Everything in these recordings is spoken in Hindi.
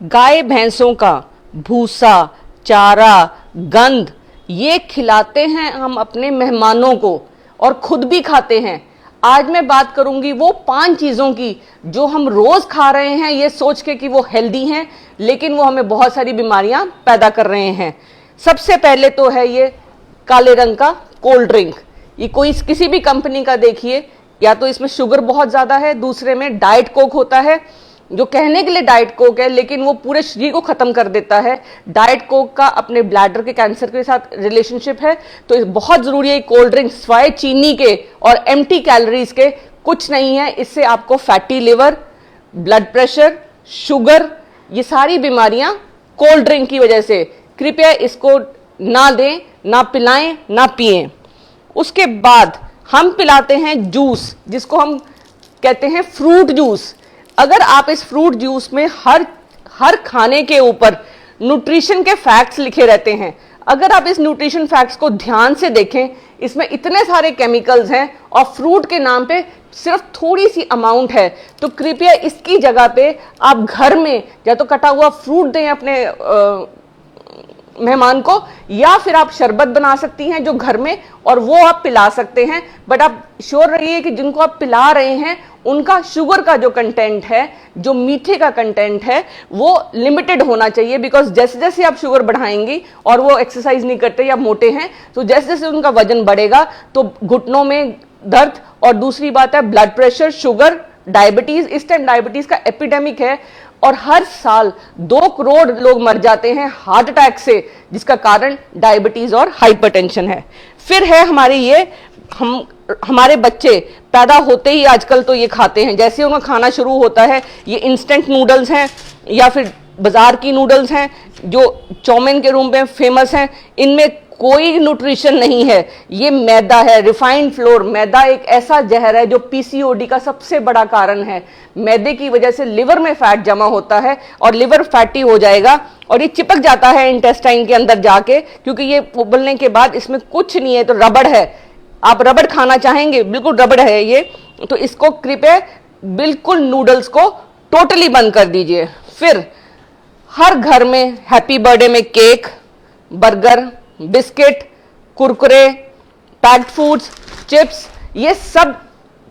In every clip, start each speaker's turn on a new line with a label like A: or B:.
A: गाय भैंसों का भूसा, चारा, गंध ये खिलाते हैं हम अपने मेहमानों को और खुद भी खाते हैं। आज मैं बात करूंगी वो 5 चीजों की जो हम रोज खा रहे हैं ये सोच के कि वो हेल्दी हैं, लेकिन वो हमें बहुत सारी बीमारियां पैदा कर रहे हैं। सबसे पहले तो है ये काले रंग का कोल्ड ड्रिंक। ये कोई किसी भी कंपनी का देखिए, या तो इसमें शुगर बहुत ज्यादा है, दूसरे में डाइट कोक होता है जो कहने के लिए डाइट कोक है लेकिन वो पूरे शरीर को खत्म कर देता है। डाइट कोक का अपने ब्लैडर के कैंसर के साथ रिलेशनशिप है, तो बहुत जरूरी है कोल्ड ड्रिंक सिवाय चीनी के और एम्प्टी कैलोरीज के कुछ नहीं है। इससे आपको fatty liver, blood pressure, sugar, ये सारी बीमारियां कोल्ड ड्रिंक की वजह से। कृपया इसको ना दें, ना पिलाएं, ना पिएं। उसके बाद हम पिलाते हैं जूस, जिसको हम कहते हैं फ्रूट जूस। अगर आप इस फ्रूट जूस में हर खाने के ऊपर न्यूट्रिशन के फैक्ट्स लिखे रहते हैं, अगर आप इस न्यूट्रिशन फैक्ट्स को ध्यान से देखें, इसमें इतने सारे केमिकल्स हैं और फ्रूट के नाम पे सिर्फ थोड़ी सी अमाउंट है, तो कृपया इसकी जगह पे आप घर में या तो कटा हुआ फ्रूट दें अपने मेहमान को, या फिर आप शरबत बना सकती हैं जो घर में, और वो आप पिला सकते हैं। बट आप श्योर रहिए कि जिनको आप पिला रहे हैं उनका शुगर का जो कंटेंट है, जो मीठे का कंटेंट है, वो लिमिटेड होना चाहिए। बिकॉज जैसे जैसे आप शुगर बढ़ाएंगी और वो एक्सरसाइज नहीं करते या मोटे हैं, तो जैसे जैसे उनका वजन बढ़ेगा तो घुटनों में दर्द, और दूसरी बात है ब्लड प्रेशर, शुगर, डायबिटीज। इस टाइम डायबिटीज का एपिडेमिक है और हर साल 2 करोड़ लोग मर जाते हैं हार्ट अटैक से, जिसका कारण डायबिटीज और हाइपरटेंशन है। फिर है हमारे बच्चे पैदा होते ही आजकल तो ये खाते हैं, जैसे उनका खाना शुरू होता है ये इंस्टेंट नूडल्स हैं या फिर बाजार की नूडल्स हैं जो चाउमीन के रूप में फेमस हैं। इनमें कोई न्यूट्रिशन नहीं है, ये मैदा है, रिफाइंड फ्लोर। मैदा एक ऐसा जहर है जो पीसीओडी का सबसे बड़ा कारण है। मैदे की वजह से लिवर में फैट जमा होता है और लिवर फैटी हो जाएगा और ये चिपक जाता है इंटेस्टाइन के अंदर जाके, क्योंकि ये उबलने के बाद इसमें कुछ नहीं है, तो रबड़ है। आप रबड़ खाना चाहेंगे, बिल्कुल रबड़ है ये, तो इसको कृपया बिल्कुल नूडल्स को टोटली बंद कर दीजिए। फिर हर घर में हैप्पी बर्थडे में cake, burger, biscuit, Kurkure, packed foods, chips, ये सब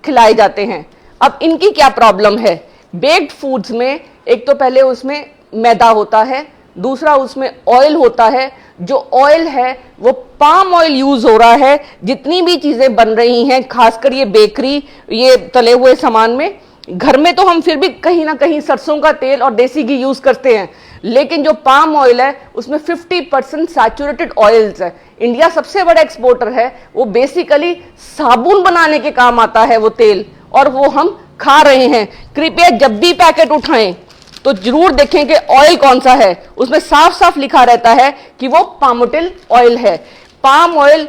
A: खिलाए जाते हैं। अब इनकी क्या प्रॉब्लम है? बेक्ड फूड्स में एक तो पहले उसमें मैदा होता है, दूसरा उसमें ऑयल होता है। जो ऑयल है वो पाम ऑयल यूज हो रहा है। जितनी भी चीजें बन रही हैं, खासकर ये बेकरी, ये तले हुए सामान में, घर में तो हम फिर भी कहीं ना कहीं सरसों का तेल और देसी घी यूज करते हैं, लेकिन जो पाम ऑयल है उसमें 50% सैचुरेटेड ऑयल्स है। इंडिया सबसे बड़ा एक्सपोर्टर है, वो बेसिकली साबुन बनाने के काम आता है वो तेल, और वो हम खा रहे हैं। कृपया जब भी पैकेट उठाएं तो जरूर देखें कि ऑयल कौन सा है। उसमें साफ साफ लिखा रहता है कि वो पामोटिल ऑयल है। पाम ऑयल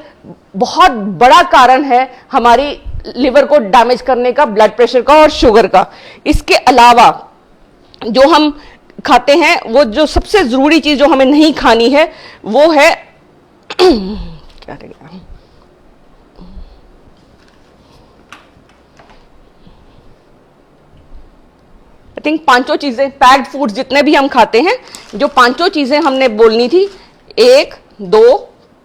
A: बहुत बड़ा कारण है हमारी लिवर को डैमेज करने का, ब्लड प्रेशर का और शुगर का। इसके अलावा जो हम खाते हैं, वो जो सबसे जरूरी चीज जो हमें नहीं खानी है वो है क्या रहेगा, आई थिंक 5 चीजें, पैक्ड फूड्स जितने भी हम खाते हैं, जो 5 चीजें हमने बोलनी थी, 1, 2,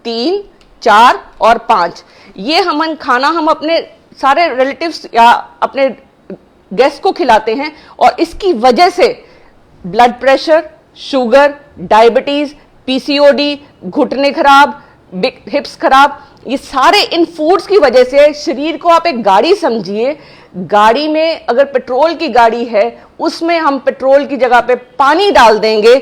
A: 3, 4 और 5, ये हम अपने सारे रिलेटिव्स या अपने गेस्ट को खिलाते हैं, और इसकी वजह से blood pressure, sugar, diabetes, PCOD, घुटने खराब, हिप्स खराब, ये सारे इन फूड्स की वजह से। शरीर को आप एक गाड़ी समझिए, गाड़ी में अगर पेट्रोल की गाड़ी है, उसमें हम पेट्रोल की जगह पे पानी डाल देंगे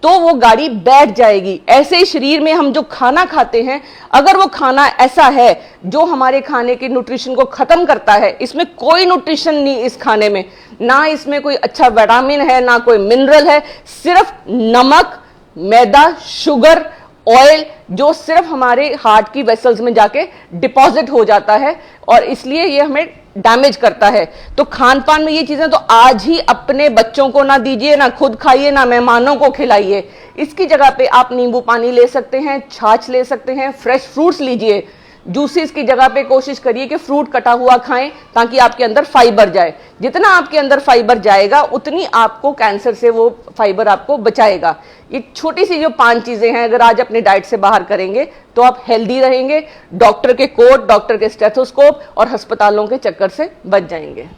A: तो वो गाड़ी बैठ जाएगी। ऐसे ही शरीर में हम जो खाना खाते हैं, अगर वो खाना ऐसा है जो हमारे खाने के न्यूट्रिशन को खत्म करता है, इसमें कोई न्यूट्रिशन नहीं इस खाने में, ना इसमें कोई अच्छा विटामिन है, ना कोई मिनरल है, सिर्फ नमक, मैदा, शुगर, ऑयल, जो सिर्फ हमारे हार्ट की वेसल्स में जाके डिपॉजिट हो जाता है और इसलिए ये हमें डैमेज करता है। तो खान पान में ये चीजें तो आज ही अपने बच्चों को ना दीजिए, ना खुद खाइए, ना मेहमानों को खिलाइए। इसकी जगह पे आप नींबू पानी ले सकते हैं, छाछ ले सकते हैं, फ्रेश फ्रूट्स लीजिए। जूसेस की जगह पे कोशिश करिए कि फ्रूट कटा हुआ खाएं ताकि आपके अंदर फाइबर जाए। जितना आपके अंदर फाइबर जाएगा उतनी आपको कैंसर से वो फाइबर आपको बचाएगा। ये छोटी सी जो 5 चीजें हैं अगर आज अपने डाइट से बाहर करेंगे तो आप हेल्दी रहेंगे, डॉक्टर के कोट, डॉक्टर के स्टेथोस्कोप और अस्पतालों के चक्कर से बच जाएंगे।